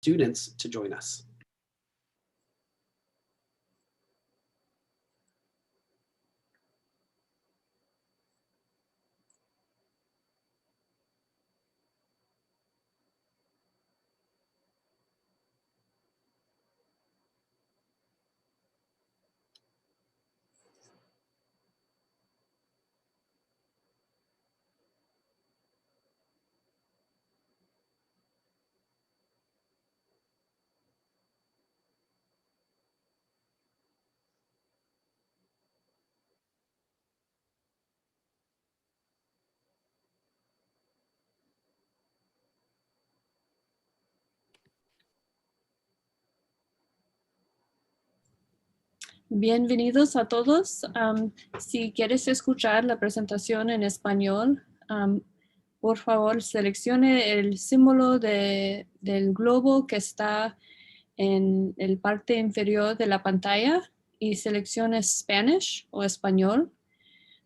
students to join us. Bienvenidos a todos. Si quieres escuchar la presentación en español, por favor seleccione el símbolo del globo que está en el parte inferior de la pantalla y seleccione Spanish o español.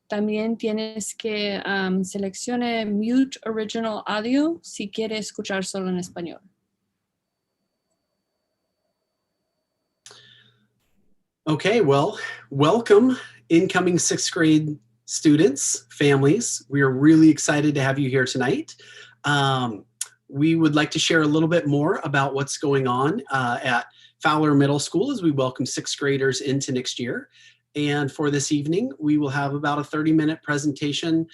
También tienes que seleccione Mute Original Audio si quieres escuchar solo en español. Okay, well, welcome incoming 6th grade students, families. We are really excited to have you here tonight. We would like to share a little bit more about what's going on at Fowler Middle School as we welcome 6th graders into next year. And for this evening, we will have about a 30-minute presentation.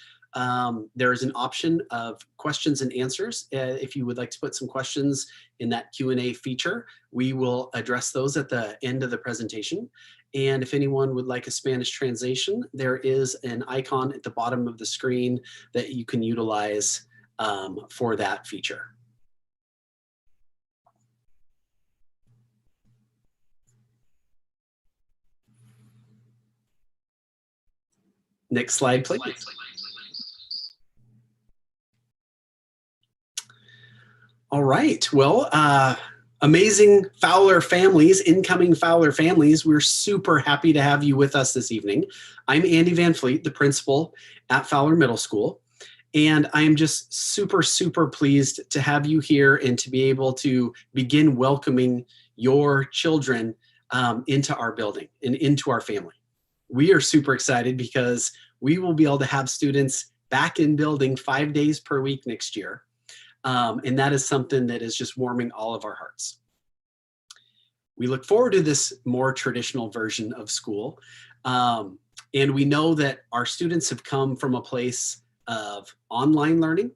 There is an option of questions and answers. If you would like to put some questions in that Q&A feature, we will address those at the end of the presentation. And if anyone would like a Spanish translation, there is an icon at the bottom of the screen that you can utilize for that feature. Next slide, please. All right, well, amazing Fowler families, incoming Fowler families, we're super happy to have you with us this evening. I'm Andy Van Fleet, the principal at Fowler Middle School, and I am just super, super pleased to have you here and to be able to begin welcoming your children into our building and into our family. We are super excited because we will be able to have students back in building 5 days per week next year. And that is something that is just warming all of our hearts. We look forward to this more traditional version of school. And we know that our students have come from a place of online learning,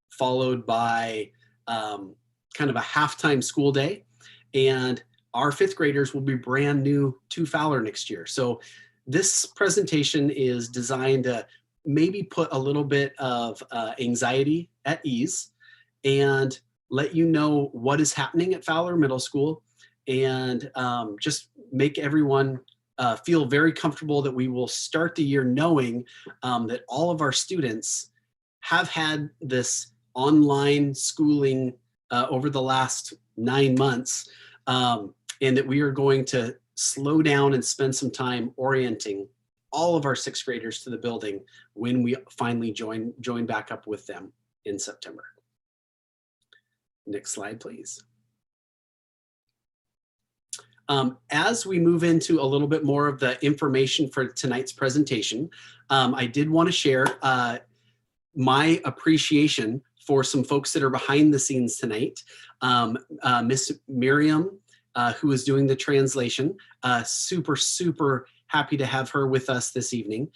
followed by kind of a halftime school day. And our 5th graders will be brand new to Fowler next year. So this presentation is designed to maybe put a little bit of anxiety at ease and let you know what is happening at Fowler Middle School, and just make everyone feel very comfortable that we will start the year knowing that all of our students have had this online schooling over the last 9 months, and that we are going to slow down and spend some time orienting all of our 6th graders to the building when we finally join back up with them in September. Next slide, please. As we move into a little bit more of the information for tonight's presentation, I did want to share my appreciation for some folks that are behind the scenes tonight. Miss Miriam, who is doing the translation, super, super happy to have her with us this evening.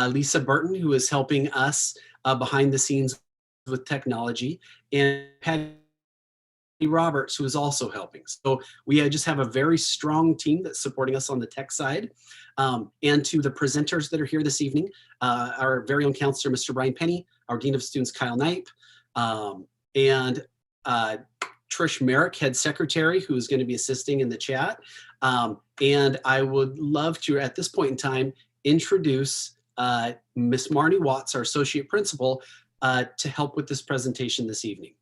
Lisa Burton, who is helping us behind the scenes with technology, and Patty Roberts, who is also helping. So we just have a very strong team that's supporting us on the tech side. And to the presenters that are here this evening, our very own counselor, Mr. Brian Penny, our Dean of Students, Kyle Knipe, and Trish Merrick, head secretary, who is going to be assisting in the chat. And I would love to, at this point in time, introduce Miss Marnie Watts, our associate principal, to help with this presentation this evening.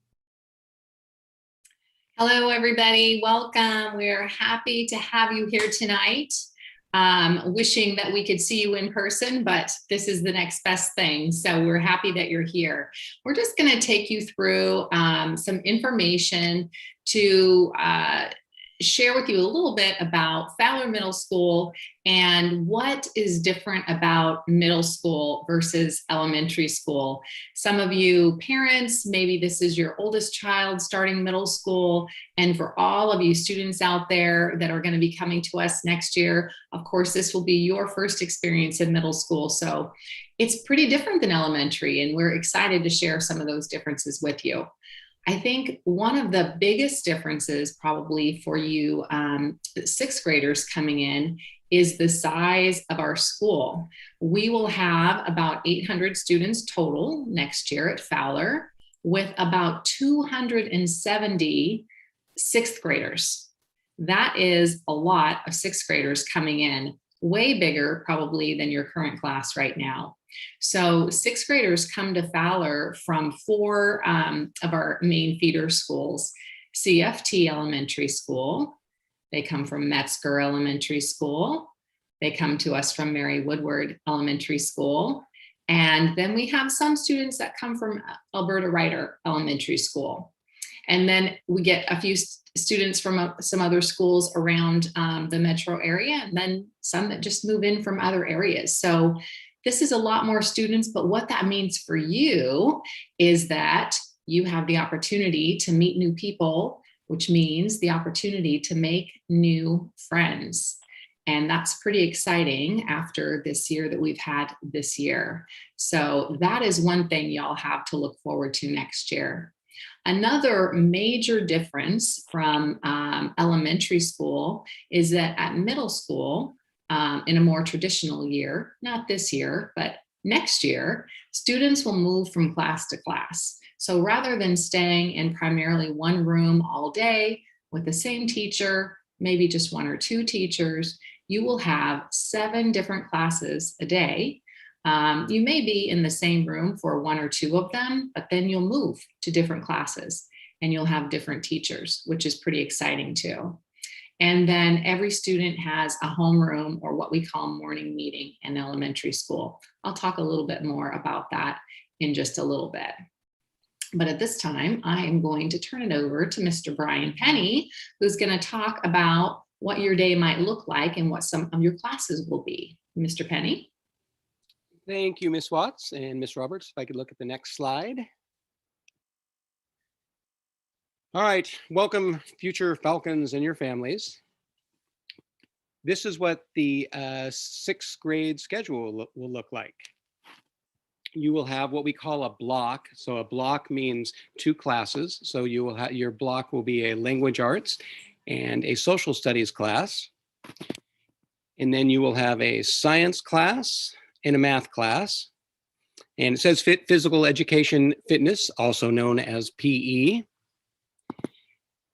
Hello, everybody. Welcome. We're happy to have you here tonight. wishing that we could see you in person, but this is the next best thing. So we're happy that you're here. We're just going to take you through some information to share with you a little bit about Fowler Middle School and what is different about middle school versus elementary school. Some of you parents, maybe this is your oldest child starting middle school. And for all of you students out there that are going to be coming to us next year, of course, this will be your first experience in middle school. So it's pretty different than elementary, and we're excited to share some of those differences with you. I think one of the biggest differences probably for you sixth graders coming in is the size of our school. We will have about 800 students total next year at Fowler, with about 270 sixth graders. That is a lot of sixth graders coming in, way bigger probably than your current class right now. So sixth graders come to Fowler from 4 of our main feeder schools: CFT Elementary School. They come from Metzger Elementary School. They come to us from Mary Woodward Elementary School. And then we have some students that come from Alberta Ryder Elementary School. And then we get a few students from some other schools around the metro area, and then some that just move in from other areas. So this is a lot more students, but what that means for you is that you have the opportunity to meet new people, which means the opportunity to make new friends. And that's pretty exciting after this year that we've had this year. So that is one thing y'all have to look forward to next year. Another major difference from elementary school is that at middle school, in a more traditional year, not this year, but next year, students will move from class to class. So rather than staying in primarily one room all day with the same teacher, maybe just 1 or 2 teachers, you will have 7 different classes a day. You may be in the same room for 1 or 2 of them, but then you'll move to different classes and you'll have different teachers, which is pretty exciting too. And then every student has a homeroom, or what we call morning meeting, in elementary school. I'll talk a little bit more about that in just a little bit. But at this time, I am going to turn it over to Mr. Brian Penny, who's going to talk about what your day might look like and what some of your classes will be. Mr. Penny? Thank you, Ms. Watts and Ms. Roberts. If I could look at the next slide. All right, welcome future Falcons and your families. This is what the 6th grade schedule will look like. You will have what we call a block. So a block means 2 classes. So you will have, your block will be a language arts and a social studies class. And then you will have a science class and a math class. And it says physical education fitness, also known as PE.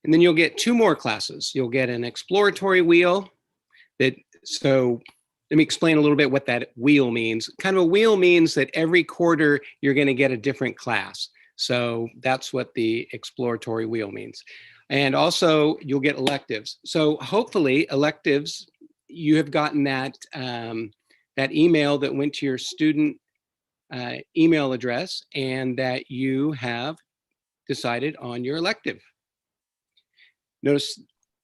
And then you'll get 2 more classes. You'll get an exploratory wheel. So let me explain a little bit what that wheel means. Kind of a wheel means that every quarter you're going to get a different class. So that's what the exploratory wheel means. And also you'll get electives. So hopefully electives, you have gotten that, that email that went to your student email address, and that you have decided on your elective. Notice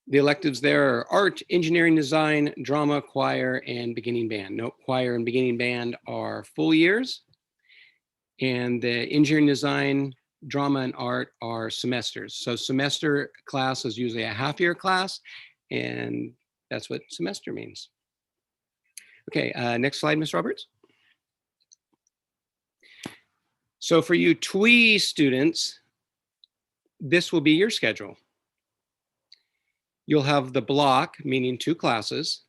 the electives there are art, engineering, design, drama, choir, and beginning band. Note, choir and beginning band are full years, and the engineering, design, drama, and art are semesters. So semester class is usually a half-year class, and that's what semester means. Okay, next slide, Ms. Roberts. So for you TWE students, this will be your schedule. You'll have the block, meaning 2 classes,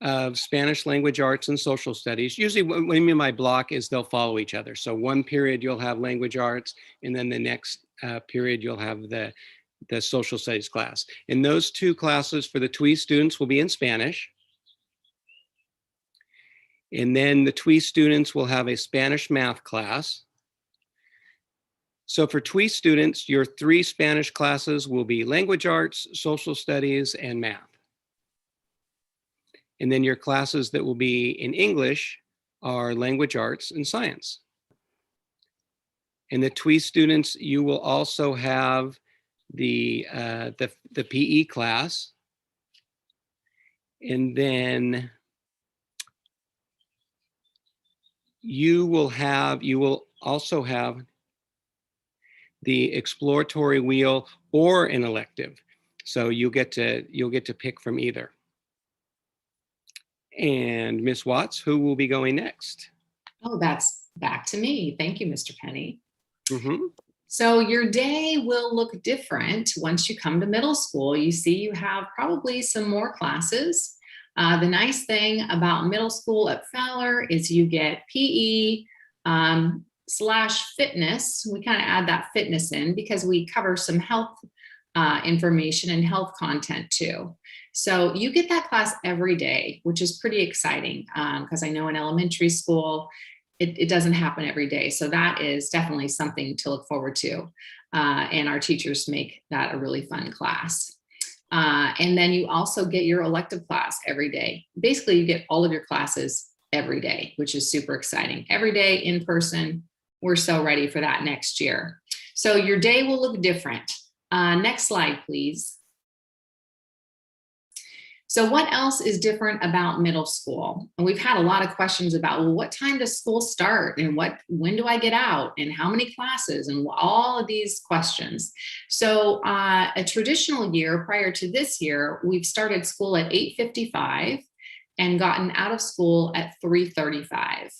of Spanish language arts and social studies. Usually what I mean by block is they'll follow each other. So one period you'll have language arts, and then the next period you'll have the social studies class. And those 2 classes for the TWE students will be in Spanish. And then the TWE students will have a Spanish math class. So for TWE students, your 3 Spanish classes will be language arts, social studies, and math. And then your classes that will be in English are language arts and science. And the TWE students, you will also have the PE class. And then you will also have the exploratory wheel or an elective. So you'll get to pick from either. And Miss Watts, who will be going next? Oh, that's back to me. Thank you, Mr. Penny. Mm-hmm. So your day will look different once you come to middle school. You see, you have probably some more classes. The nice thing about middle school at Fowler is you get PE / fitness. We kind of add that fitness in because we cover some health information and health content too. So you get that class every day, which is pretty exciting because I know in elementary school, it doesn't happen every day. So that is definitely something to look forward to. And our teachers make that a really fun class. And then you also get your elective class every day. Basically, you get all of your classes every day, which is super exciting. Every day in person. We're so ready for that next year. So your day will look different. Next slide, please. So what else is different about middle school? And we've had a lot of questions about, well, what time does school start and when do I get out and how many classes and all of these questions. So a traditional year prior to this year, we've started school at 8:55 and gotten out of school at 3:35.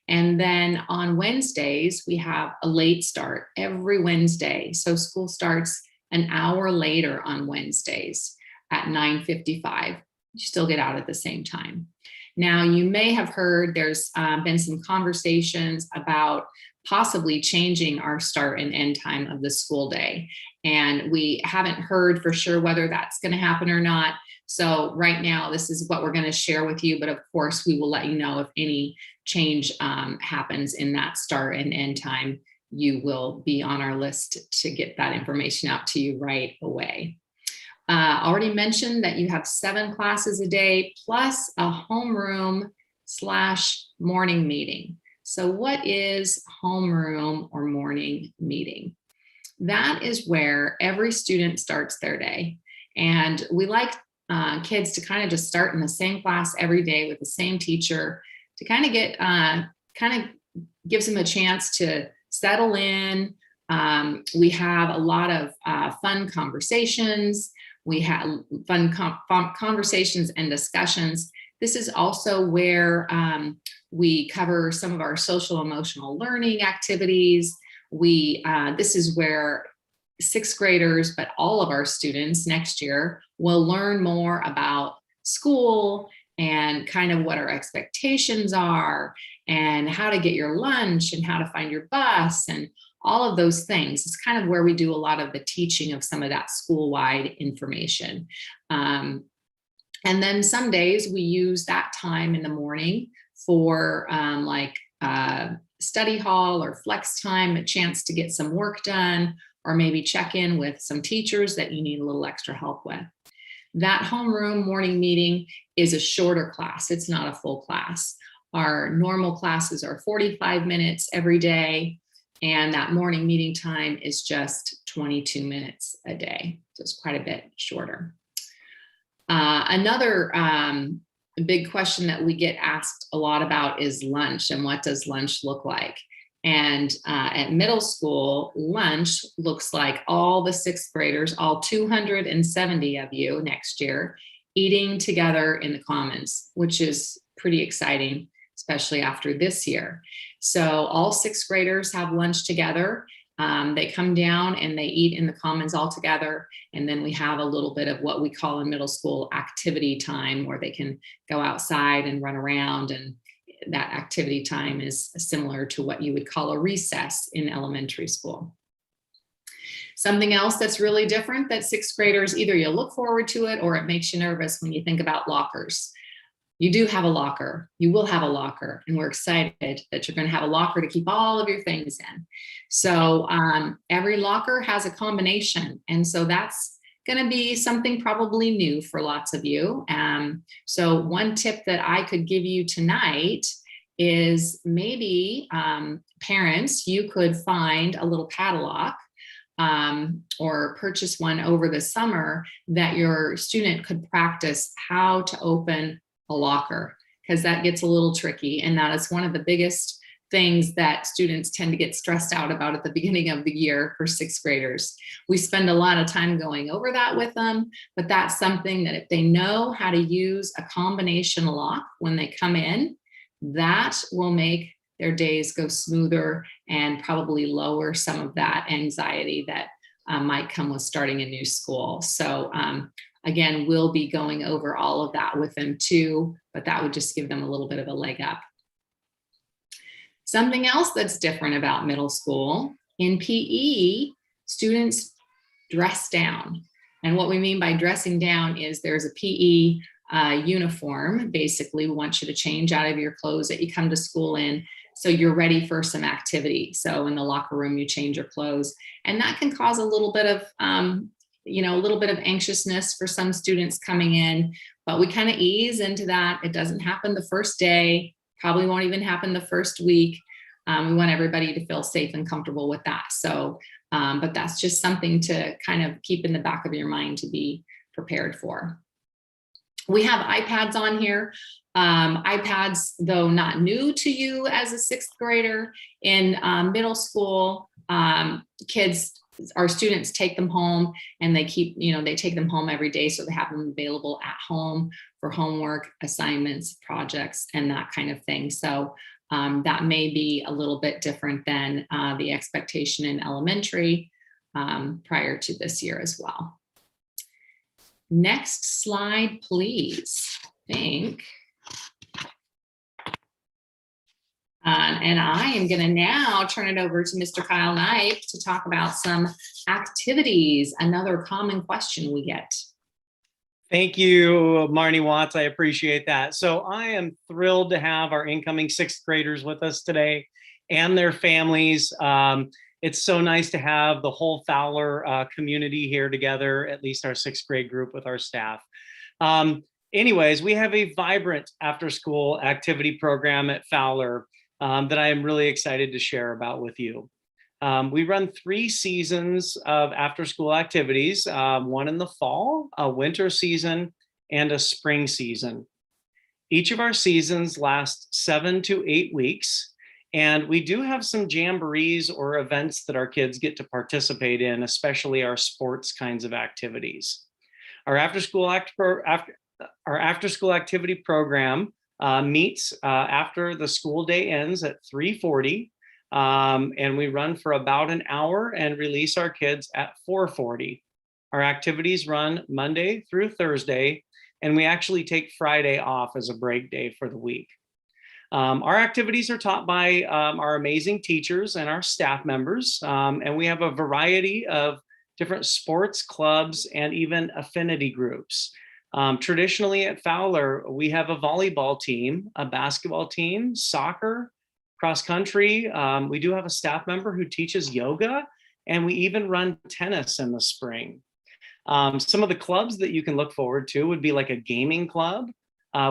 And then on Wednesdays, we have a late start every Wednesday. So school starts an hour later on Wednesdays at 9:55. You still get out at the same time. Now, you may have heard there's been some conversations about possibly changing our start and end time of the school day. And we haven't heard for sure whether that's going to happen or not. So right now, this is what we're going to share with you. But of course, we will let you know if any change happens in that start and end time. You will be on our list to get that information out to you right away. Already mentioned that you have 7 classes a day plus a homeroom / morning meeting. So what is homeroom or morning meeting? That is where every student starts their day. And we like kids to kind of just start in the same class every day with the same teacher to kind of get, gives them a chance to settle in. We have a lot of fun conversations. We have fun conversations and discussions. This is also where we cover some of our social emotional learning activities. This is where 6th graders, but all of our students next year will learn more about school and kind of what our expectations are and how to get your lunch and how to find your bus and all of those things. It's kind of where we do a lot of the teaching of some of that school-wide information. And then some days we use that time in the morning for study hall or flex time, a chance to get some work done, or maybe check in with some teachers that you need a little extra help with. That homeroom morning meeting is a shorter class. It's not a full class. Our normal classes are 45 minutes every day. And that morning meeting time is just 22 minutes a day. So it's quite a bit shorter. Another big question that we get asked a lot about is lunch and what does lunch look like? And at middle school, lunch looks like all the 6th graders, all 270 of you next year, eating together in the commons, which is pretty exciting, especially after this year. So all 6th graders have lunch together. They come down and they eat in the commons all together. And then we have a little bit of what we call in middle school activity time, where they can go outside and run around. And that activity time is similar to what you would call a recess in elementary school. Something else that's really different that 6th graders, either you look forward to it or it makes you nervous when you think about lockers. You do have a locker. You will have a locker, and we're excited that you're going to have a locker to keep all of your things in. So every locker has a combination, and so that's going to be something probably new for lots of you. So one tip that I could give you tonight is maybe parents, you could find a little catalog or purchase one over the summer that your student could practice how to open a locker, because that gets a little tricky. And that is one of the biggest things that students tend to get stressed out about at the beginning of the year for sixth graders. We spend a lot of time going over that with them, but that's something that if they know how to use a combination lock when they come in, that will make their days go smoother and probably lower some of that anxiety that might come with starting a new school. So again, we'll be going over all of that with them too, but that would just give them a little bit of a leg up. Something else that's different about middle school, in PE, students dress down. And what we mean by dressing down is there's a PE uniform. Basically, we want you to change out of your clothes that you come to school in, so you're ready for some activity. So in the locker room, you change your clothes, and that can cause a little bit of, a little bit of anxiousness for some students coming in, but we kind of ease into that. It doesn't happen the first day, probably won't even happen the first week. We want everybody to feel safe and comfortable with that. So, but that's just something to kind of keep in the back of your mind to be prepared for. We have iPads on here. iPads, though not new to you as a sixth grader, in middle school, our students take them home, and they keep, they take them home every day. So they have them available at home for homework, assignments, projects, and that kind of thing. So that may be a little bit different than the expectation in elementary prior to this year as well. Next slide, please. And I am going to now turn it over to Mr. Kyle Knipe to talk about some activities, another common question we get. Thank you, Marnie Watts. I appreciate that. So I am thrilled to have our incoming sixth graders with us today and their families. It's so nice to have the whole Fowler community here together, at least our sixth grade group with our staff. Anyways, we have a vibrant after-school activity program at Fowler that I am really excited to share about with you. We run 3 seasons of after-school activities, one in the fall, a winter season, and a spring season. Each of our seasons lasts 7 to 8 weeks. And we do have some jamborees or events that our kids get to participate in, especially our sports kinds of activities. Our after-school activity program meets after the school day ends at 3:40, and we run for about an hour and release our kids at 4:40. Our activities run Monday through Thursday, and we actually take Friday off as a break day for the week. Our activities are taught by our amazing teachers and our staff members, and we have a variety of different sports clubs and even affinity groups. Traditionally at Fowler, we have a volleyball team, a basketball team, soccer, cross country. We do have a staff member who teaches yoga, and we even run tennis in the spring. Some of the clubs that you can look forward to would be like a gaming club.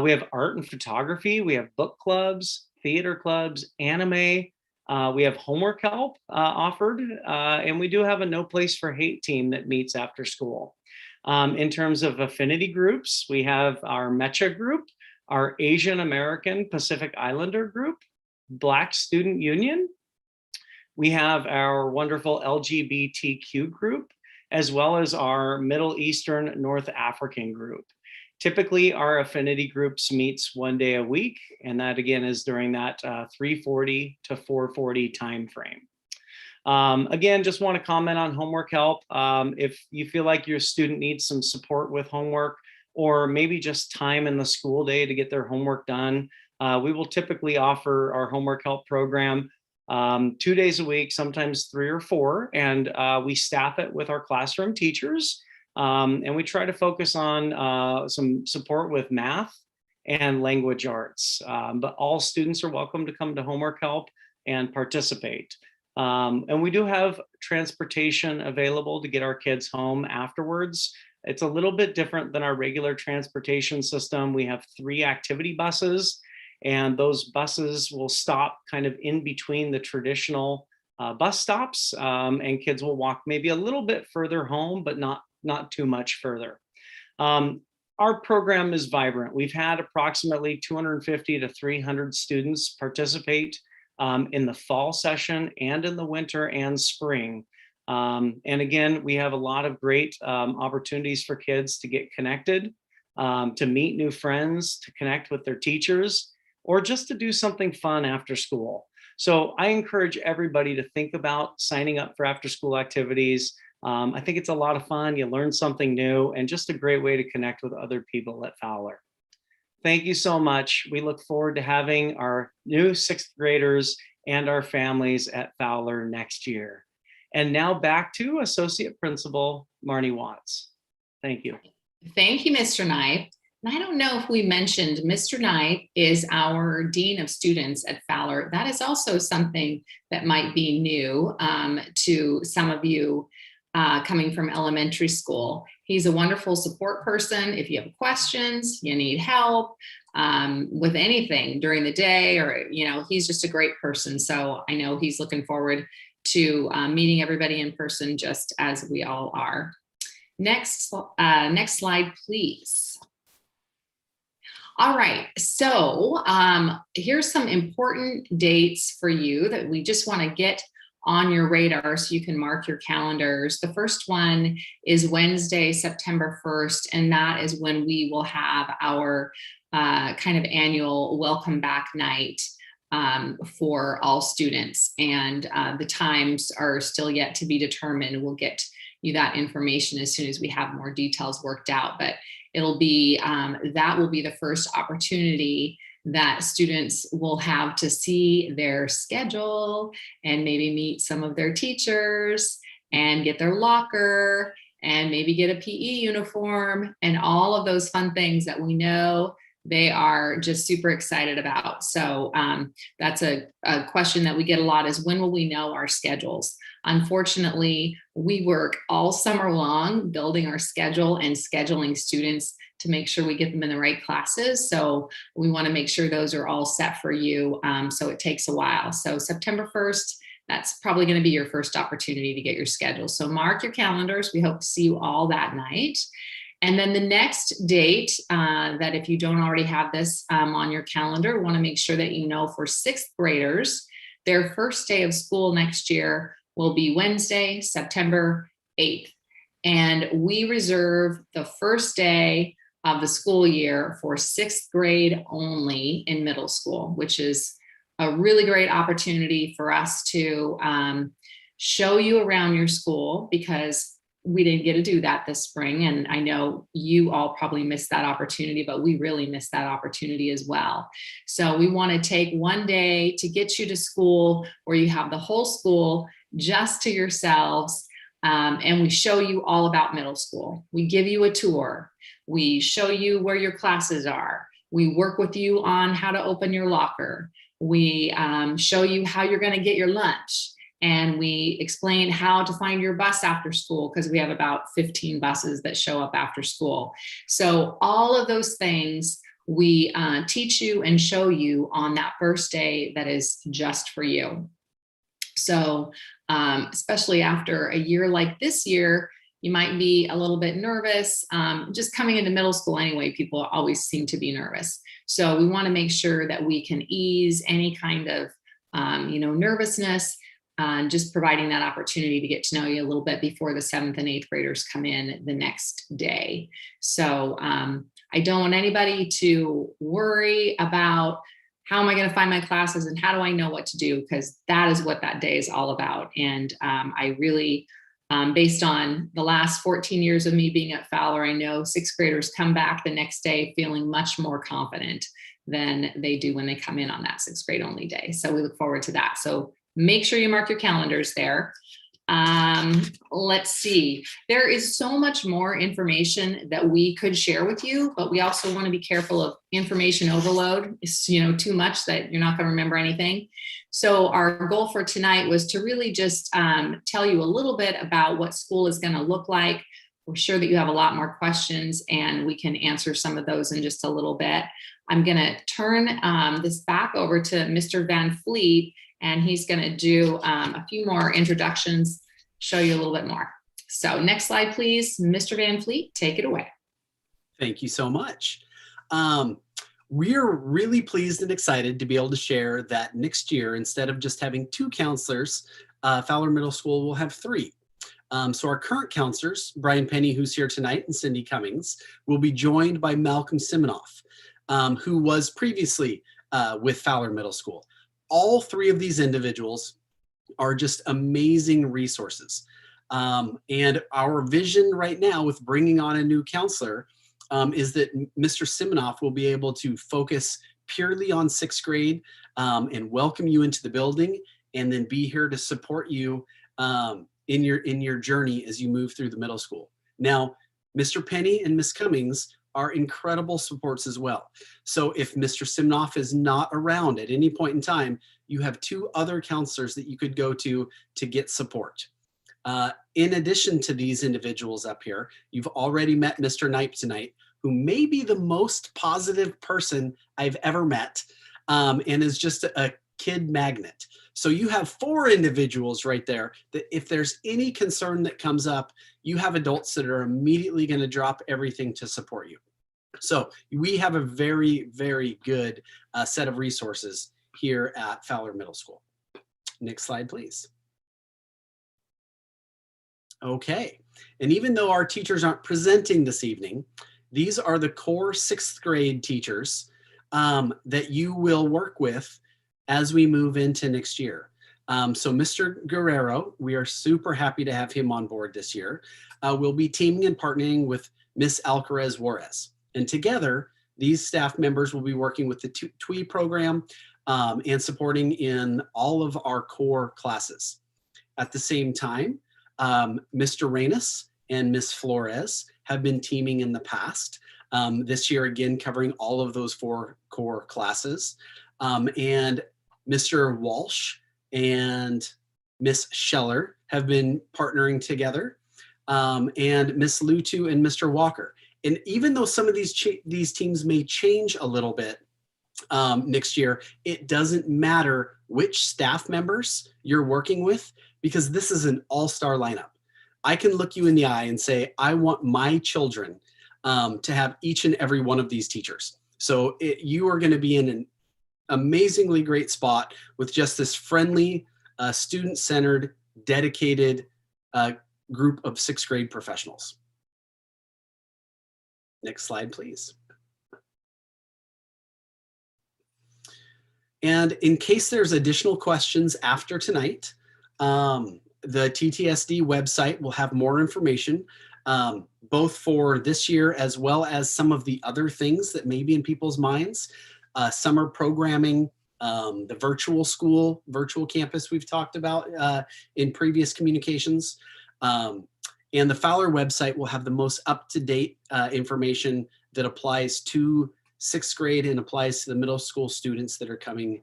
We have art and photography. We have book clubs, theater clubs, anime. We have homework help offered. And we do have a No Place for Hate team that meets after school. In terms of affinity groups, we have our MECHA group, our Asian American Pacific Islander group, Black Student Union. We have our wonderful LGBTQ group, as well as our Middle Eastern North African group. Typically, our affinity groups meets 1 day a week, and that again is during that 3:40 to 4:40 time frame. Again, just want to comment on homework help. If you feel like your student needs some support with homework, or maybe just time in the school day to get their homework done, we will typically offer our homework help program 2 days a week, sometimes 3 or 4, and we staff it with our classroom teachers. And we try to focus on some support with math and language arts, but all students are welcome to come to homework help and participate. And we do have transportation available to get our kids home afterwards. It's a little bit different than our regular transportation system. We have 3 activity buses, and those buses will stop kind of in between the traditional bus stops, and kids will walk maybe a little bit further home, but not too much further. Our program is vibrant. We've had approximately 250 to 300 students participate in the fall session and in the winter and spring. And again, we have a lot of great opportunities for kids to get connected, to meet new friends, to connect with their teachers, or just to do something fun after school. So I encourage everybody to think about signing up for after school activities. I think it's a lot of fun. You learn something new and just a great way to connect with other people at Fowler. Thank you so much. We look forward to having our new 6th graders and our families at Fowler next year. And now back to Associate Principal Marnie Watts. Thank you. Thank you, Mr. Knight. And I don't know if we mentioned Mr. Knight is our Dean of Students at Fowler. That is also something that might be new to some of you coming from elementary school. He's a wonderful support person. If you have questions, you need help with anything during the day, or, he's just a great person. So I know he's looking forward to meeting everybody in person, just as we all are. Next slide, please. All right, so here's some important dates for you that we just want to get on your radar so you can mark your calendars. The first one is Wednesday, September 1st, and that is when we will have our kind of annual welcome back night for all students. And the times are still yet to be determined. We'll get you that information as soon as we have more details worked out, but it'll be, that will be the first opportunity that students will have to see their schedule and maybe meet some of their teachers and get their locker and maybe get a PE uniform and all of those fun things that we know they are just super excited about. So that's a question that we get a lot, is when will we know our schedules? Unfortunately, we work all summer long building our schedule and scheduling students to make sure we get them in the right classes. So we want to make sure those are all set for you. So it takes a while. So September 1st, that's probably going to be your first opportunity to get your schedule. So mark your calendars. We hope to see you all that night. And then the next date that, if you don't already have this on your calendar, want to make sure that you know, for 6th graders, their first day of school next year will be Wednesday, September 8th. And we reserve the first day of the school year for 6th grade only in middle school, which is a really great opportunity for us to show you around your school, because we didn't get to do that this spring. And I know you all probably missed that opportunity, but we really missed that opportunity as well. So we want to take one day to get you to school where you have the whole school just to yourselves. And we show you all about middle school. We give you a tour. We show you where your classes are. We work with you on how to open your locker. We show you how you're going to get your lunch. And we explain how to find your bus after school, because we have about 15 buses that show up after school. So all of those things we teach you and show you on that first day that is just for you. So especially after a year like this year, you might be a little bit nervous. Just coming into middle school anyway, people always seem to be nervous. So we want to make sure that we can ease any kind of nervousness, just providing that opportunity to get to know you a little bit before the 7th and 8th graders come in the next day. So I don't want anybody to worry about, how am I going to find my classes and how do I know what to do? Because that is what that day is all about. And I really, based on the last 14 years of me being at Fowler, I know 6th graders come back the next day feeling much more confident than they do when they come in on that 6th grade only day. So we look forward to that. So make sure you mark your calendars there. Let's see. There is so much more information that we could share with you, but we also want to be careful of information overload. It's, too much that you're not going to remember anything. So our goal for tonight was to really just tell you a little bit about what school is going to look like we're sure that you have a lot more questions, and we can answer some of those in just a little bit. I'm going to turn this back over to Mr. Van Fleet, and he's going to do a few more introductions, show you a little bit more. So next slide, please. Mr. Van Fleet, take it away. Thank you so much. We're really pleased and excited to be able to share that next year, instead of just having 2 counselors, Fowler Middle School will have 3. So our current counselors, Brian Penny, who's here tonight, and Cindy Cummings, will be joined by Malcolm Simonoff, who was previously with Fowler Middle School. All 3 of these individuals are just amazing resources. And our vision right now with bringing on a new counselor is that Mr. Simonoff will be able to focus purely on 6th grade and welcome you into the building, and then be here to support you in your journey as you move through the middle school. Now, Mr. Penny and Ms. Cummings are incredible supports as well. So if Mr. Simonoff is not around at any point in time, you have 2 other counselors that you could go to get support. In addition to these individuals up here, you've already met Mr. Knipe tonight, who may be the most positive person I've ever met, and is just a kid magnet. So you have 4 individuals right there that if there's any concern that comes up, you have adults that are immediately going to drop everything to support you. So we have a very, very good set of resources here at Fowler Middle School. Next slide, please. Okay, and even though our teachers aren't presenting this evening, these are the core 6th grade teachers that you will work with as we move into next year. So Mr. Guerrero, we are super happy to have him on board this year. We'll be teaming and partnering with Miss Alcarez Juarez. And together, these staff members will be working with the TWE program and supporting in all of our core classes. At the same time, Mr. Reynes and Miss Flores have been teaming in the past. This year, again, covering all of those 4 core classes. And Mr. Walsh and Miss Scheller have been partnering together, and Miss Lutu and Mr. Walker. And even though some of these teams may change a little bit next year, it doesn't matter which staff members you're working with, because this is an all-star lineup. I can look you in the eye and say, I want my children to have each and every one of these teachers. So you are going to be in an amazingly great spot with just this friendly, student-centered, dedicated group of 6th grade professionals. Next slide, please. And in case there's additional questions after tonight, the TTSD website will have more information, both for this year as well as some of the other things that may be in people's minds. Summer programming, the virtual school, virtual campus we've talked about in previous communications. And the Fowler website will have the most up-to-date information that applies to 6th grade and applies to the middle school students that are coming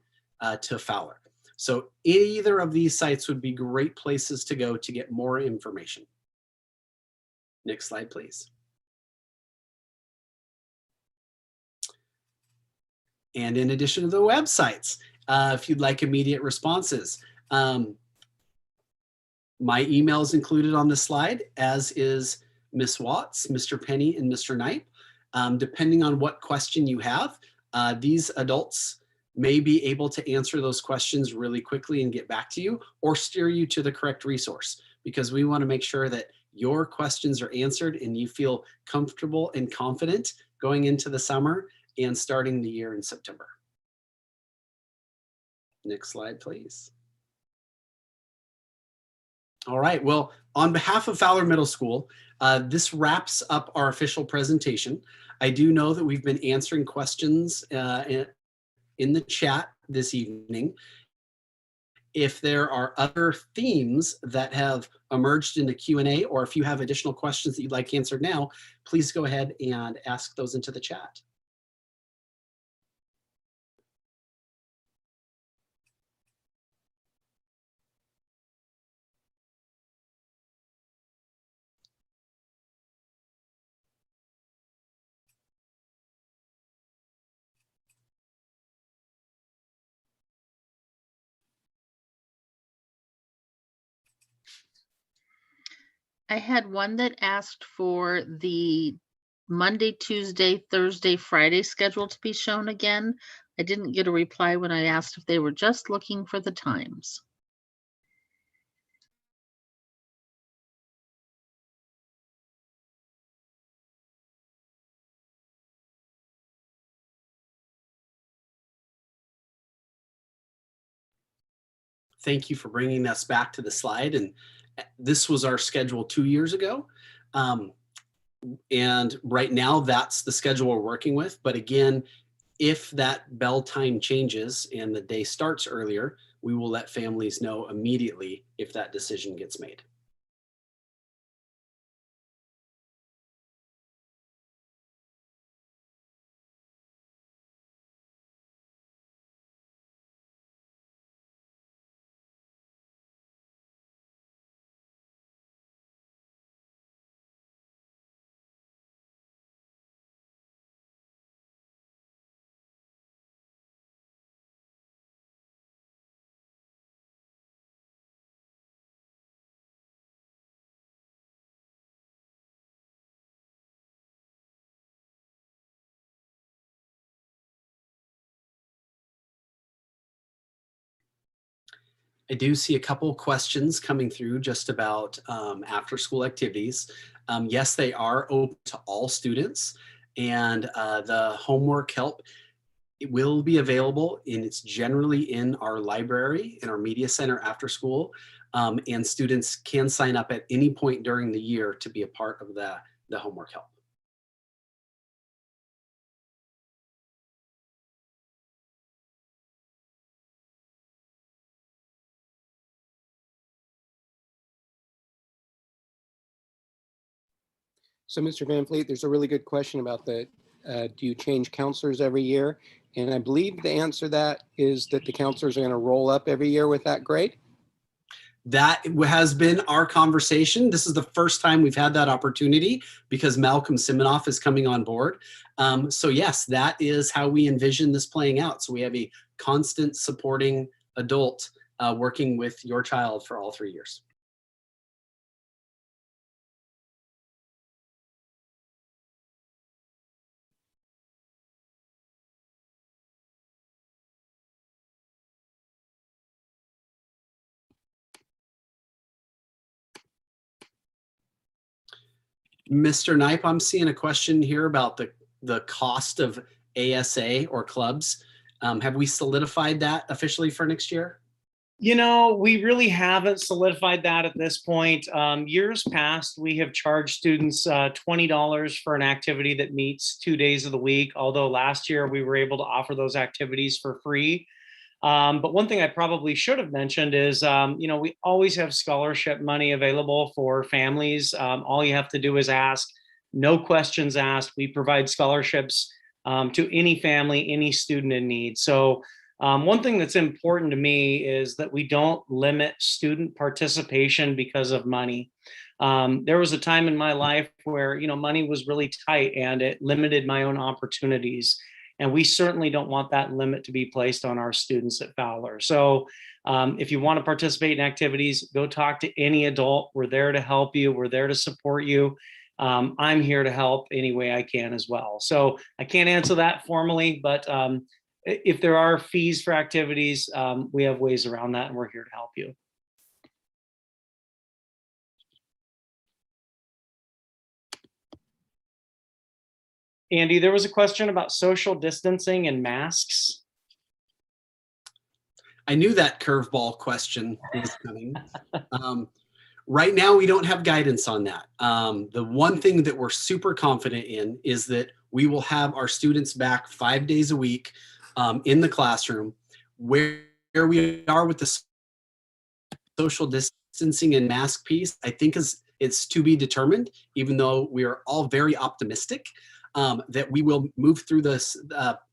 to Fowler. So either of these sites would be great places to go to get more information. Next slide, please. And in addition to the websites, if you'd like immediate responses, my email is included on the slide, as is Miss Watts, Mr. Penny, and Mr. Knipe. Depending on what question you have, these adults may be able to answer those questions really quickly and get back to you, or steer you to the correct resource, because we want to make sure that your questions are answered and you feel comfortable and confident going into the summer and starting the year in September. Next slide, please. All right, well, on behalf of Fowler Middle School, this wraps up our official presentation. I do know that we've been answering questions in the chat this evening. If there are other themes that have emerged in the Q&A, or if you have additional questions that you'd like answered now, please go ahead and ask those into the chat. I had one that asked for the Monday, Tuesday, Thursday, Friday schedule to be shown again. I didn't get a reply when I asked if they were just looking for the times. Thank you for bringing us back to the slide. And this was our schedule 2 years ago. And right now that's the schedule we're working with. But again, if that bell time changes and the day starts earlier, we will let families know immediately if that decision gets made. I do see a couple questions coming through just about after school activities. Yes, they are open to all students, and the homework help, it will be available, and it's generally in our library, in our media center after school, and students can sign up at any point during the year to be a part of the homework help. So Mr. Van Fleet, there's a really good question about the, do you change counselors every year? And I believe the answer to that is that the counselors are going to roll up every year with that grade. That has been our conversation. This is the first time we've had that opportunity because Malcolm Siminoff is coming on board. So yes, that is how we envision this playing out. So we have a constant supporting adult working with your child for all 3 years. Mr. Knipe, I'm seeing a question here about the cost of ASA or clubs. Have we solidified that officially for next year? You know, we really haven't solidified that at this point. Years past, we have charged students $20 for an activity that meets 2 days of the week, although last year we were able to offer those activities for free. But one thing I probably should have mentioned is, you know, we always have scholarship money available for families. All you have to do is ask, no questions asked. We provide scholarships to any family, any student in need. So one thing that's important to me is that we don't limit student participation because of money. There was a time in my life where, you know, money was really tight and it limited my own opportunities. And we certainly don't want that limit to be placed on our students at Fowler. So if you want to participate in activities, go talk to any adult. We're there to help you. We're there to support you. I'm here to help any way I can as well. So I can't answer that formally, but if there are fees for activities, we have ways around that and we're here to help you. Andy, there was a question about social distancing and masks. I knew that curveball question was coming. Right now, we don't have guidance on that. The one thing that we're super confident in is that we will have our students back 5 days a week in the classroom. Where we are with the social distancing and mask piece, I think it's to be determined, even though we are all very optimistic that we will move through this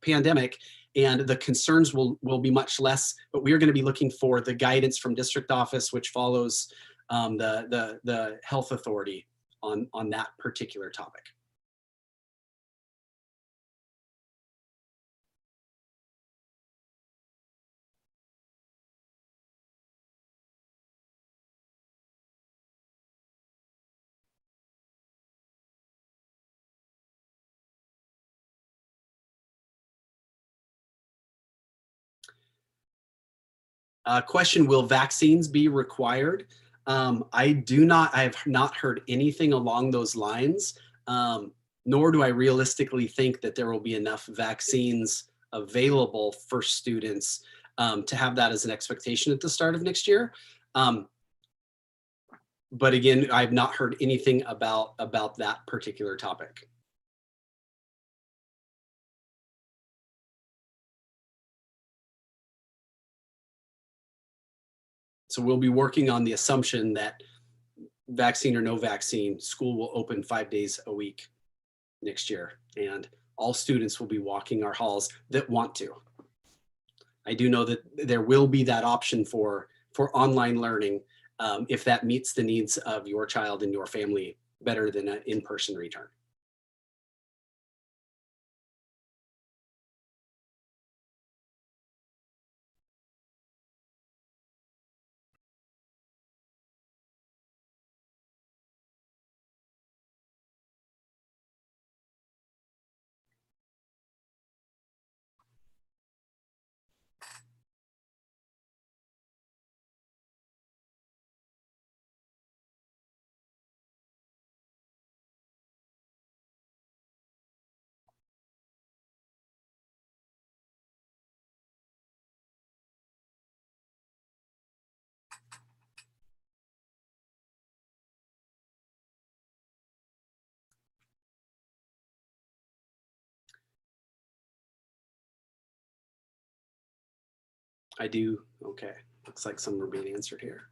pandemic and the concerns will be much less, but we are going to be looking for the guidance from district office, which follows the health authority on that particular topic. Question, will vaccines be required? I have not heard anything along those lines, nor do I realistically think that there will be enough vaccines available for students to have that as an expectation at the start of next year. But again, I've not heard anything about that particular topic. So we'll be working on the assumption that vaccine or no vaccine, school will open 5 days a week next year, and all students will be walking our halls that want to. I do know that there will be that option for online learning if that meets the needs of your child and your family better than an in-person return. I do. Okay. Looks like some are being answered here.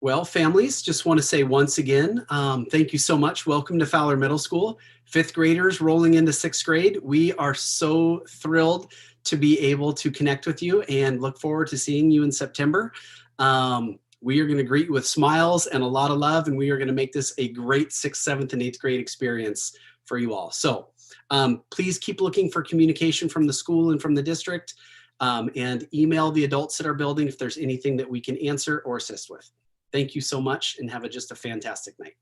Well, families, just want to say once again, thank you so much. Welcome to Fowler Middle School. Fifth graders rolling into sixth grade. We are so thrilled to be able to connect with you and look forward to seeing you in September. We are going to greet you with smiles and a lot of love, and we are going to make this a great 6th, 7th, and 8th grade experience for you all. So please keep looking for communication from the school and from the district, and email the adults at our building if there's anything that we can answer or assist with. Thank you so much, and have just a fantastic night.